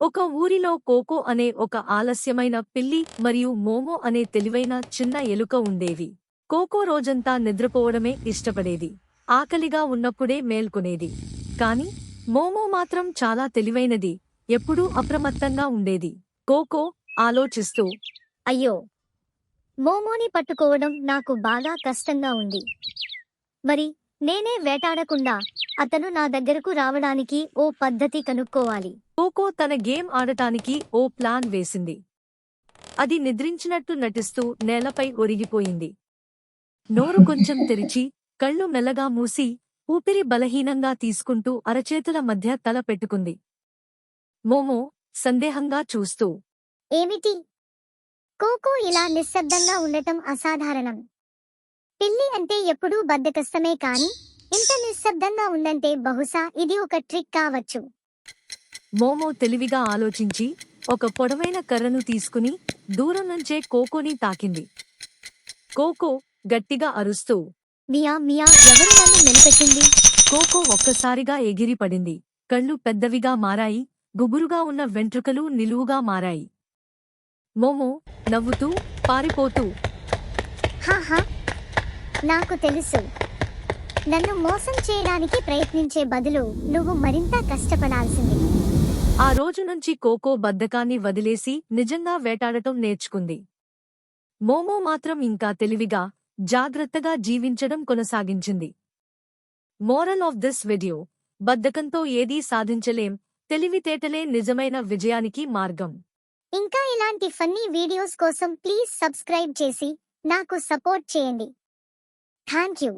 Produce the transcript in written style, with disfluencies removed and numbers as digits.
ఒక ఊరిలో కోకో అనే ఒక ఆలస్యమైన పిల్లి మరియు మోమో అనే తెలివైన చిన్న ఎలుక ఉండేవి. కోకో రోజంతా నిద్రపోవడమే ఇష్టపడేది. ఆకలిగా ఉన్నప్పుడే మేల్కొనేది. కాని మోమో మాత్రం చాలా తెలివైనది, ఎప్పుడూ అప్రమత్తంగా ఉండేది. కోకో ఆలోచిస్తూ, అయ్యో, మోమోని పట్టుకోవడం నాకు బాగా కష్టంగా ఉంది. మరి నేనే వేటాడకుండా అతను నా దగ్గరకు రావడానికి ఓ పద్ధతి కనుక్కోవాలి. కోకో తన గేమ్ ఆడటానికి ఓ ప్లాన్ వేసింది. అది నిద్రించినట్టు నటిస్తూ నేలపై ఒరిగిపోయింది. నోరు కొంచెం తెరిచి, కళ్ళు మెల్లగా మూసి, ఊపిరి బలహీనంగా తీసుకుంటూ అరచేతుల మధ్య తల పెట్టుకుంది. మోమో సందేహంగా చూస్తూ, ఏమిటి? కోకో ఇలా నిశ్శబ్దంగా ఉండటం అసాధారణం. పిల్లి అంటే ఎప్పుడూ బద్ధకస్తమే కాని ఇంత నిశ్శబ్దంగా ఉందంటే బహుశా ఇది ఒక ట్రిక్ కావచ్చు. మోమో తెలివిగా ఆలోచించి ఒక పొడవైన కర్రను తీసుకుని దూరం నుంచే కోకోని తాకింది. కోకో గట్టిగా అరుస్తూ, మియా మియా, ఎవరు నన్ను మెలిపెట్టింది? కోకో ఒక్కసారిగా ఎగిరిపడింది. కళ్ళు పెద్దవిగా మారాయి, గుబురుగా ఉన్న వెంట్రుకలు నిలువుగా మారాయి. మోమో నవ్వుతూ, పారిపోతూ, హాహా, నాకు తెలుసు. నన్ను మోసం చేయడానికి ప్రయత్నించే బదులు నువ్వు మరింత కష్టపడాల్సింది. ఆ రోజు నుంచి కోకో బద్ధకాన్ని వదిలేసి నిజంగా వేటాడటం నేర్చుకుంది. మోమో మాత్రం ఇంకా తెలివిగా, జాగ్రత్తగా జీవించడం కొనసాగించింది. మోరల్ ఆఫ్ దిస్ వీడియో: బద్ధకంతో ఏదీ సాధించలేం, తెలివితేటలే నిజమైన విజయానికి మార్గం. ఇంకా ఇలాంటి ఫన్నీ వీడియోస్ కోసం ప్లీజ్ సబ్స్క్రైబ్ చేసి నాకు సపోర్ట్ చేయండి. Thank you.